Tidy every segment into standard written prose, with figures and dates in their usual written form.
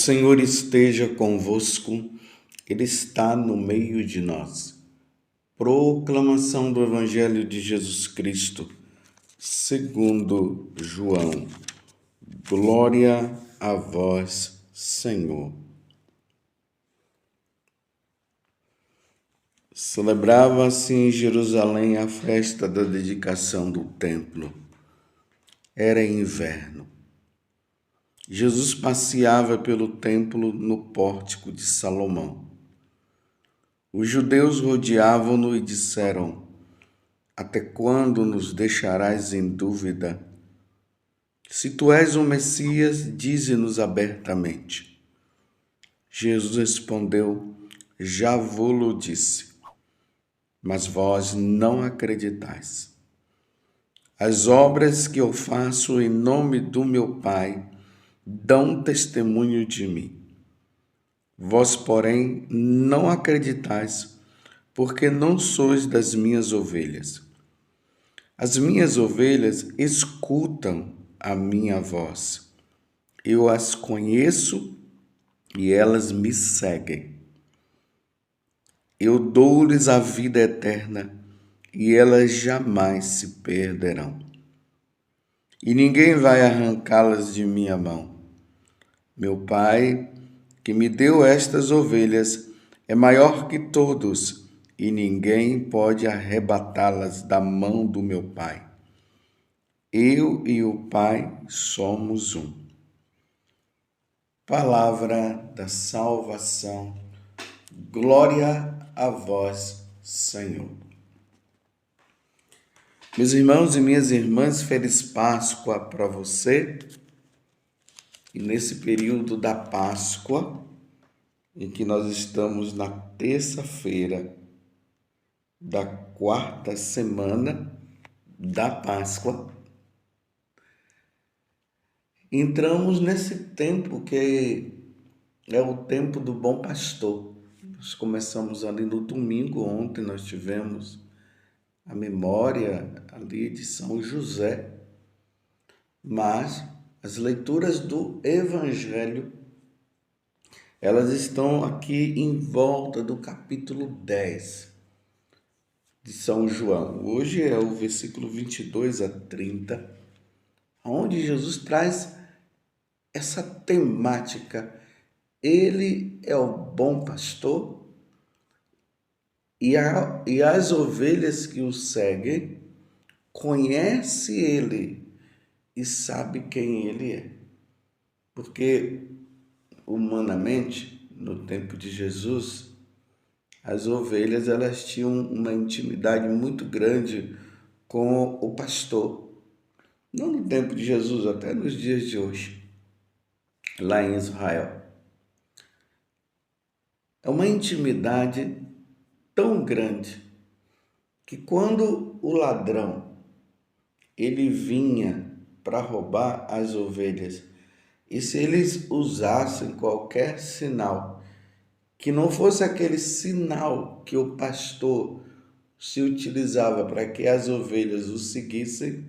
Senhor esteja convosco, Ele está no meio de nós. Proclamação do Evangelho de Jesus Cristo, segundo João. Glória a vós, Senhor. Celebrava-se em Jerusalém a festa da dedicação do templo. Era inverno. Jesus passeava pelo templo no pórtico de Salomão. Os judeus rodeavam-no e disseram: Até quando nos deixarás em dúvida? Se tu és o Messias, dize-nos abertamente. Jesus respondeu: Já vô-lo disse, mas vós não acreditais. As obras que eu faço em nome do meu Pai dão testemunho de mim. Vós, porém, não acreditais, porque não sois das minhas ovelhas. As minhas ovelhas escutam a minha voz. Eu as conheço e elas me seguem. Eu dou-lhes a vida eterna e elas jamais se perderão. E ninguém vai arrancá-las de minha mão. Meu Pai, que me deu estas ovelhas, é maior que todos, e ninguém pode arrebatá-las da mão do meu Pai. Eu e o Pai somos um. Palavra da salvação. Glória a vós, Senhor. Meus irmãos e minhas irmãs, feliz Páscoa para você. E nesse período da Páscoa, em que nós estamos na terça-feira da quarta semana da Páscoa, entramos nesse tempo que é o tempo do bom pastor. Nós começamos ali no domingo, ontem nós tivemos a memória ali de São José, mas as leituras do Evangelho, elas estão aqui em volta do capítulo 10 de São João. Hoje é o versículo 22 a 30, onde Jesus traz essa temática. Ele é o bom pastor e as ovelhas que o seguem conhecem ele e sabe quem ele é. Porque, humanamente, no tempo de Jesus, as ovelhas elas tinham uma intimidade muito grande com o pastor. Não no tempo de Jesus, até nos dias de hoje, lá em Israel. É uma intimidade tão grande que quando o ladrão ele vinha para roubar as ovelhas, e se eles usassem qualquer sinal que não fosse aquele sinal que o pastor se utilizava para que as ovelhas o seguissem,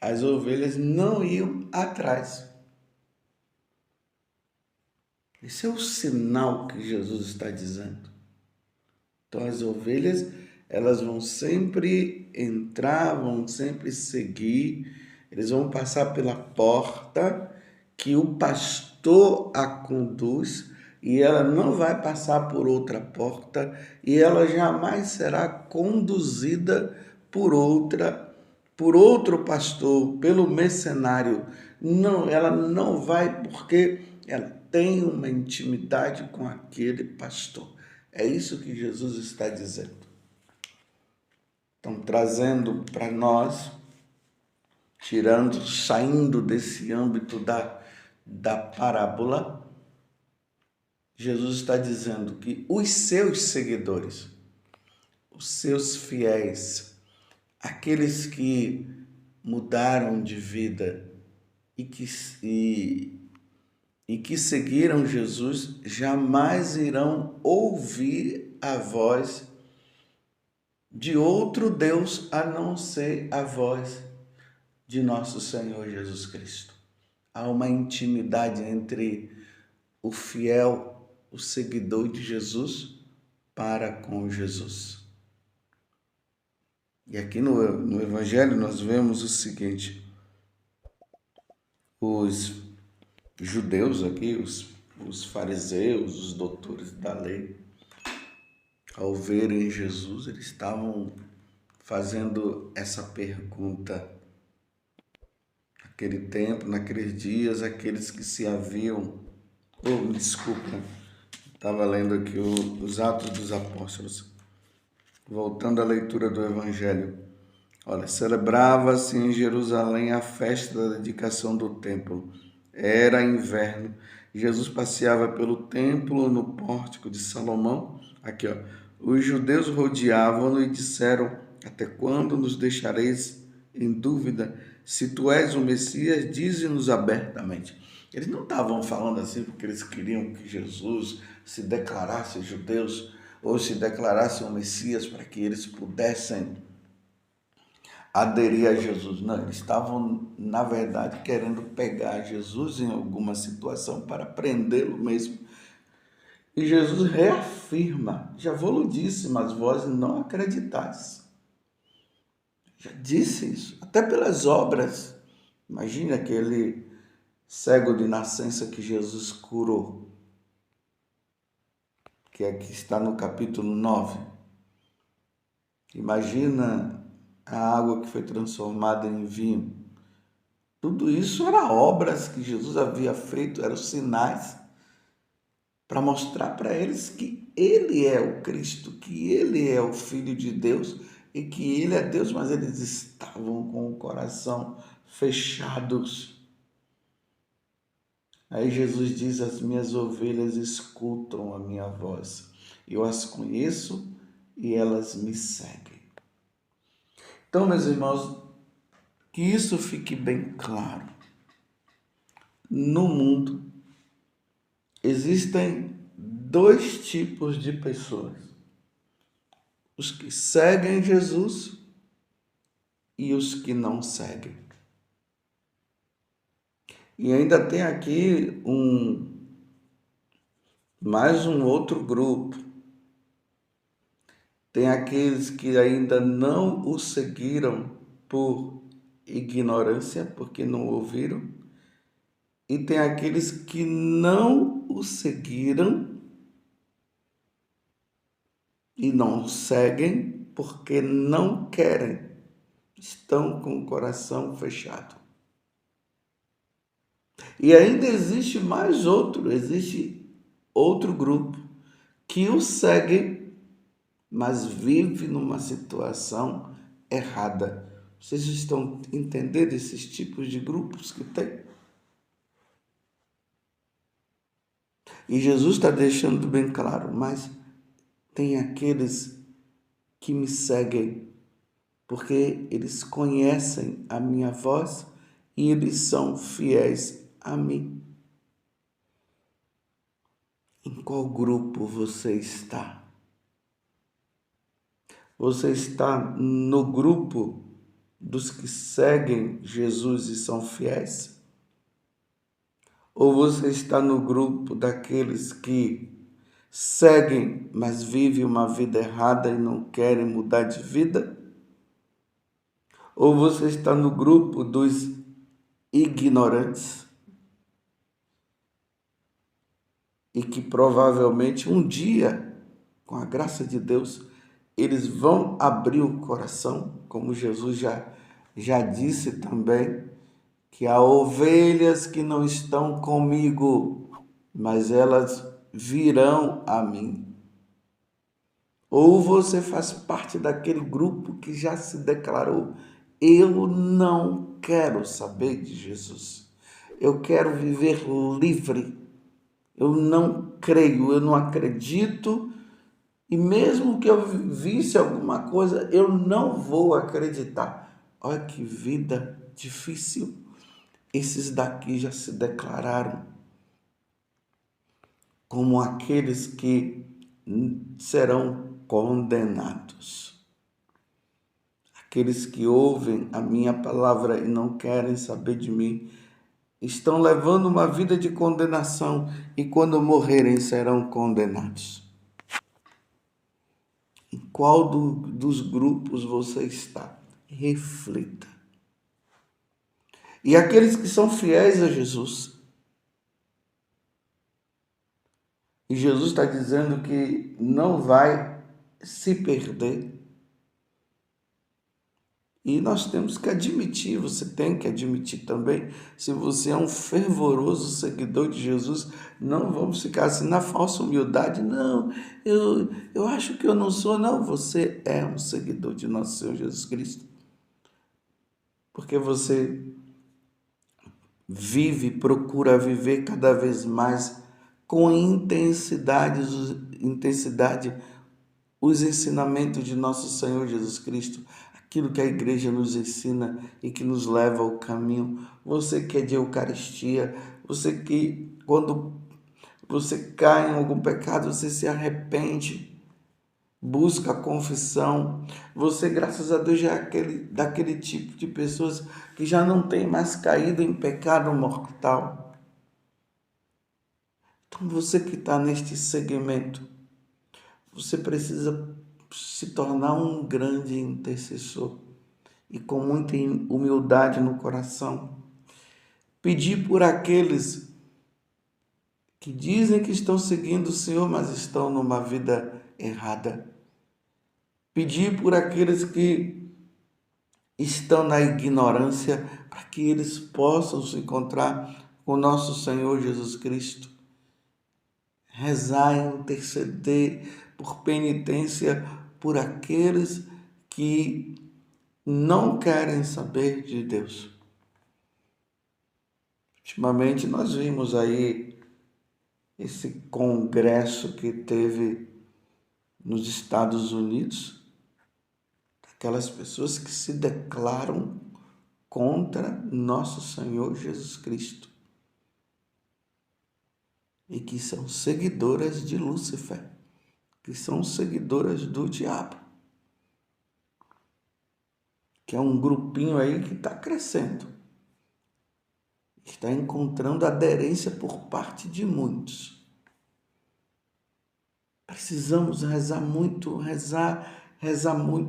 as ovelhas não iam atrás. Esse é o sinal que Jesus está dizendo. Então as ovelhas, elas vão sempre entrar, vão sempre seguir, eles vão passar pela porta que o pastor a conduz, e ela não vai passar por outra porta, e ela jamais será conduzida por outro pastor, pelo mercenário. Não, ela não vai, porque ela tem uma intimidade com aquele pastor. É isso que Jesus está dizendo. Então, trazendo para nós, saindo desse âmbito da parábola, Jesus está dizendo que os seus seguidores, os seus fiéis, aqueles que mudaram de vida e que seguiram Jesus, jamais irão ouvir a voz de outro Deus a não ser a voz de nosso Senhor Jesus Cristo. Há uma intimidade entre o fiel, o seguidor de Jesus para com Jesus. E aqui no Evangelho nós vemos o seguinte: os judeus aqui, os fariseus, os doutores da lei, ao verem Jesus, eles estavam fazendo essa pergunta. Naquele tempo, naqueles dias, aqueles que se haviam... me desculpa, estava lendo aqui os Atos dos Apóstolos. Voltando à leitura do Evangelho. Olha, celebrava-se em Jerusalém a festa da dedicação do templo. Era inverno. Jesus passeava pelo templo no pórtico de Salomão. Aqui, ó. Os judeus rodeavam-no e disseram: até quando nos deixareis em dúvida? Se tu és o Messias, dize-nos abertamente. Eles não estavam falando assim porque eles queriam que Jesus se declarasse judeus ou se declarasse o Messias para que eles pudessem aderir a Jesus. Não, eles estavam, na verdade, querendo pegar Jesus em alguma situação para prendê-lo mesmo. E Jesus reafirma: já vou-lo disse, mas vós não acreditais. Já disse isso, até pelas obras. Imagine aquele cego de nascença que Jesus curou, que aqui está no capítulo 9. Imagina a água que foi transformada em vinho. Tudo isso era obras que Jesus havia feito, eram sinais para mostrar para eles que Ele é o Cristo, que Ele é o Filho de Deus e que Ele é Deus, mas eles estavam com o coração fechados. Aí Jesus diz: as minhas ovelhas escutam a minha voz, eu as conheço e elas me seguem. Então, meus irmãos, que isso fique bem claro. No mundo existem dois tipos de pessoas: os que seguem Jesus e os que não seguem. E ainda tem aqui mais um outro grupo. Tem aqueles que ainda não o seguiram por ignorância, porque não ouviram. E tem aqueles que não o seguiram e não seguem porque não querem. Estão com o coração fechado. E ainda existe outro grupo que o segue, mas vive numa situação errada. Vocês estão entendendo esses tipos de grupos que tem? E Jesus está deixando bem claro, mas tem aqueles que me seguem, porque eles conhecem a minha voz e eles são fiéis a mim. Em qual grupo você está? Você está no grupo dos que seguem Jesus e são fiéis? Ou você está no grupo daqueles que seguem, mas vivem uma vida errada e não querem mudar de vida? Ou você está no grupo dos ignorantes e que provavelmente um dia, com a graça de Deus, eles vão abrir o coração, como Jesus já disse também, que há ovelhas que não estão comigo, mas elas virão a mim. Ou você faz parte daquele grupo que já se declarou: eu não quero saber de Jesus, eu quero viver livre, eu não creio, eu não acredito, e mesmo que eu visse alguma coisa, eu não vou acreditar. Olha que vida difícil. Esses daqui já se declararam como aqueles que serão condenados. Aqueles que ouvem a minha palavra e não querem saber de mim, estão levando uma vida de condenação e quando morrerem serão condenados. Em qual dos grupos você está? Reflita. E aqueles que são fiéis a Jesus. E Jesus está dizendo que não vai se perder. E nós temos que admitir, você tem que admitir também, se você é um fervoroso seguidor de Jesus, não vamos ficar assim na falsa humildade, não, eu acho que eu não sou, não, você é um seguidor de nosso Senhor Jesus Cristo. Porque você procura viver cada vez mais com intensidade os ensinamentos de nosso Senhor Jesus Cristo, aquilo que a igreja nos ensina e que nos leva ao caminho. Você que é de Eucaristia, você que quando você cai em algum pecado, você se arrepende, busca a confissão. Você, graças a Deus, já é daquele tipo de pessoas que já não tem mais caído em pecado mortal. Então, você que está neste segmento, você precisa se tornar um grande intercessor e com muita humildade no coração. Pedir por aqueles que dizem que estão seguindo o Senhor, mas estão numa vida errada. Pedir por aqueles que estão na ignorância, para que eles possam se encontrar com nosso Senhor Jesus Cristo. Rezar e interceder por penitência por aqueles que não querem saber de Deus. Ultimamente nós vimos aí esse congresso que teve nos Estados Unidos, aquelas pessoas que se declaram contra nosso Senhor Jesus Cristo e que são seguidoras de Lúcifer, que são seguidoras do diabo, que é um grupinho aí que está crescendo, está encontrando aderência por parte de muitos. Precisamos rezar muito,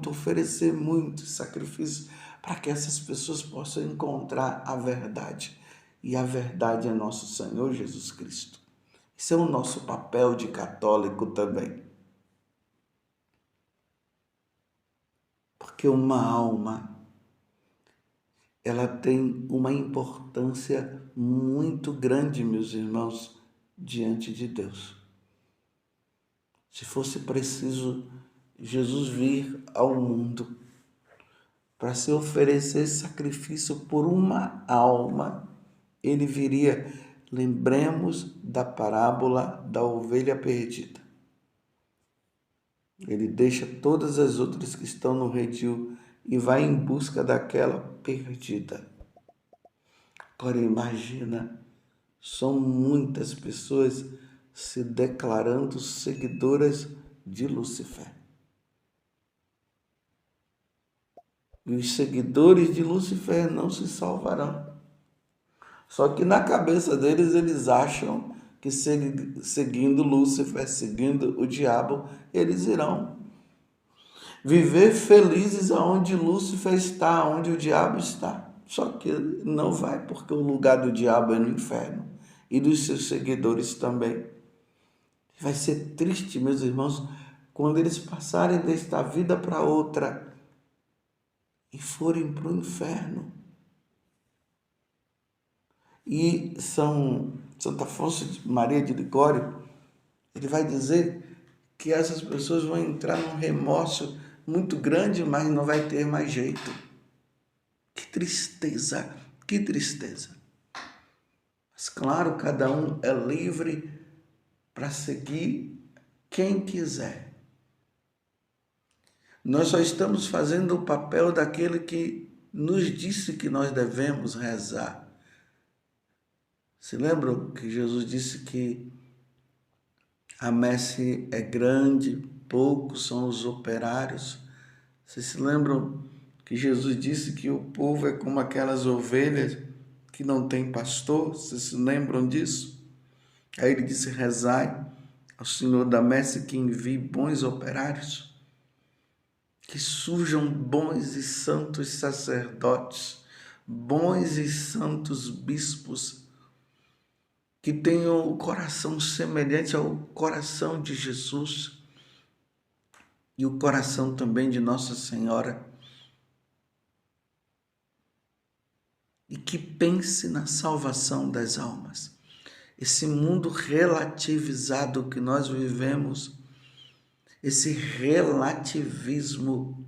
oferecer muito sacrifício para que essas pessoas possam encontrar a verdade. E a verdade é nosso Senhor Jesus Cristo. Esse é o nosso papel de católico também. Porque uma alma, ela tem uma importância muito grande, meus irmãos, diante de Deus. Se fosse preciso Jesus vir ao mundo para se oferecer sacrifício por uma alma, ele viria. Lembremos da parábola da ovelha perdida. Ele deixa todas as outras que estão no redil e vai em busca daquela perdida. Agora imagina, são muitas pessoas se declarando seguidoras de Lúcifer. E os seguidores de Lúcifer não se salvarão. Só que na cabeça deles, eles acham que seguindo Lúcifer, seguindo o diabo, eles irão viver felizes aonde Lúcifer está, aonde o diabo está. Só que não vai, porque o lugar do diabo é no inferno e dos seus seguidores também. Vai ser triste, meus irmãos, quando eles passarem desta vida para outra e forem para o inferno. E Santo Afonso de Maria de Ligório, ele vai dizer que essas pessoas vão entrar num remorso muito grande, mas não vai ter mais jeito. Que tristeza, que tristeza. Mas claro, cada um é livre para seguir quem quiser. Nós só estamos fazendo o papel daquele que nos disse que nós devemos rezar. Se lembram que Jesus disse que a messe é grande, poucos são os operários? Vocês se lembram que Jesus disse que o povo é como aquelas ovelhas que não tem pastor, vocês se lembram disso? Aí ele disse, rezai ao Senhor da messe que envie bons operários, que surjam bons e santos sacerdotes, bons e santos bispos, que tenham o coração semelhante ao coração de Jesus e o coração também de Nossa Senhora, e que pense na salvação das almas. Esse mundo relativizado que nós vivemos, esse relativismo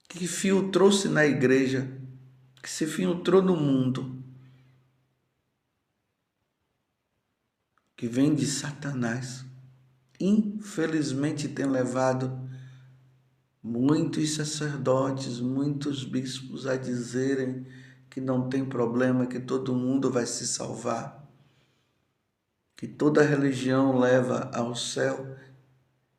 que filtrou-se na igreja, que se filtrou no mundo, que vem de Satanás, infelizmente tem levado muitos sacerdotes, muitos bispos a dizerem que não tem problema, que todo mundo vai se salvar, que toda religião leva ao céu,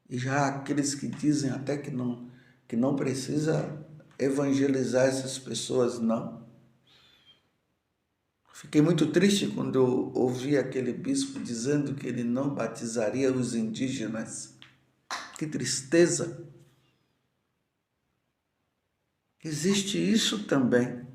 e já há aqueles que dizem até que não precisa evangelizar essas pessoas, não. Fiquei muito triste quando eu ouvi aquele bispo dizendo que ele não batizaria os indígenas. Que tristeza! Existe isso também.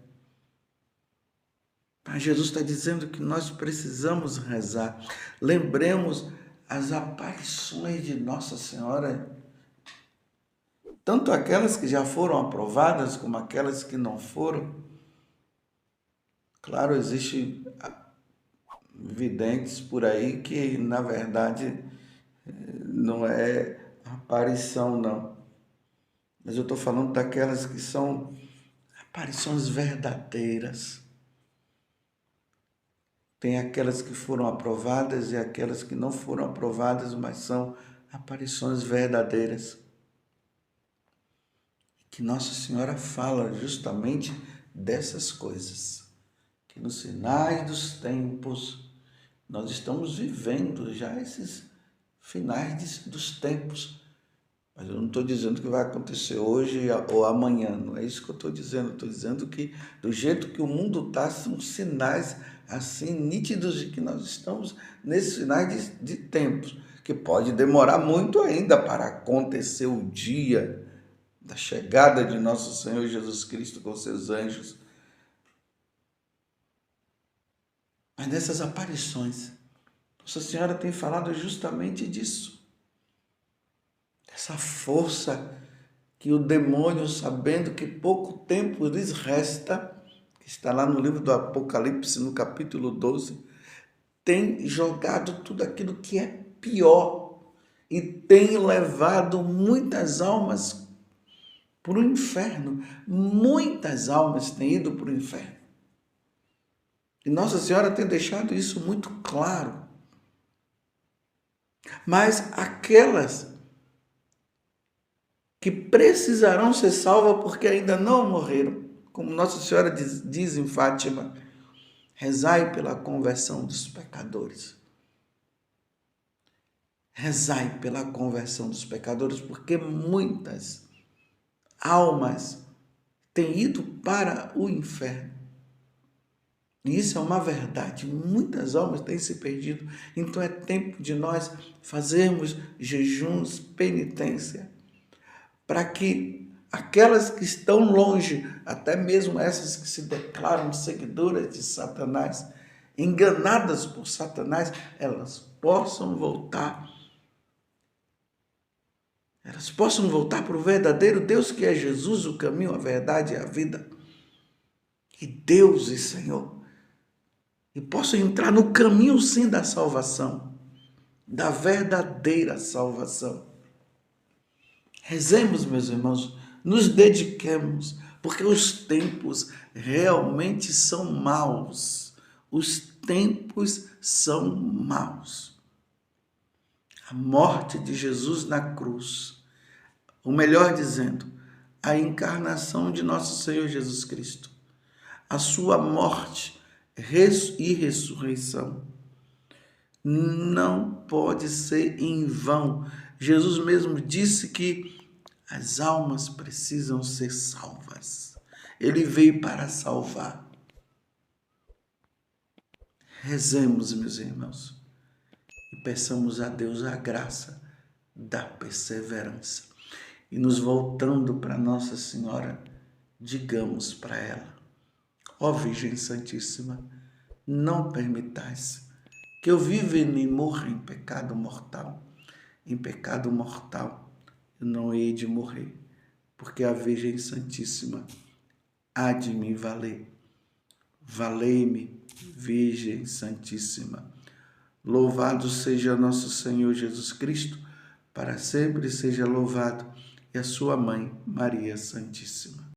Mas Jesus está dizendo que nós precisamos rezar. Lembremos as aparições de Nossa Senhora, tanto aquelas que já foram aprovadas como aquelas que não foram. Claro, existem videntes por aí que, na verdade, não é aparição, não. Mas eu estou falando daquelas que são aparições verdadeiras. Tem aquelas que foram aprovadas e aquelas que não foram aprovadas, mas são aparições verdadeiras. Que Nossa Senhora fala justamente dessas coisas. Que nos finais dos tempos, nós estamos vivendo já esses finais dos tempos. Mas eu não estou dizendo que vai acontecer hoje ou amanhã, não é isso que eu estou dizendo. Estou dizendo que do jeito que o mundo está, são sinais assim nítidos de que nós estamos nesses finais de tempos, que pode demorar muito ainda para acontecer o dia da chegada de nosso Senhor Jesus Cristo com seus anjos. Mas nessas aparições, Nossa Senhora tem falado justamente disso. Essa força que o demônio, sabendo que pouco tempo lhes resta, que está lá no livro do Apocalipse, no capítulo 12, tem jogado tudo aquilo que é pior e tem levado muitas almas para o inferno. Muitas almas têm ido para o inferno. E Nossa Senhora tem deixado isso muito claro. Mas aquelas que precisarão ser salvas porque ainda não morreram, como Nossa Senhora diz em Fátima, rezai pela conversão dos pecadores. Rezai pela conversão dos pecadores, porque muitas almas têm ido para o inferno. E isso é uma verdade, muitas almas têm se perdido. Então é tempo de nós fazermos jejuns, penitência, para que aquelas que estão longe, até mesmo essas que se declaram seguidoras de Satanás, enganadas por Satanás, elas possam voltar. Elas possam voltar para o verdadeiro Deus que é Jesus, o caminho, a verdade e a vida. E Deus e Senhor. E possam entrar no caminho sim da salvação, da verdadeira salvação. Rezemos, meus irmãos, nos dediquemos, porque os tempos realmente são maus. Os tempos são maus. A morte de Jesus na cruz, ou melhor dizendo, a encarnação de nosso Senhor Jesus Cristo, a sua morte e ressurreição, não pode ser em vão. Jesus mesmo disse que as almas precisam ser salvas. Ele veio para salvar. Rezemos, meus irmãos, e peçamos a Deus a graça da perseverança. E nos voltando para Nossa Senhora, digamos para ela: ó Virgem Santíssima, não permitais que eu viva e me morra em pecado mortal. Em pecado mortal eu não hei de morrer, porque a Virgem Santíssima há de me valer. Valei-me, Virgem Santíssima. Louvado seja nosso Senhor Jesus Cristo, para sempre seja louvado, e a sua mãe, Maria Santíssima.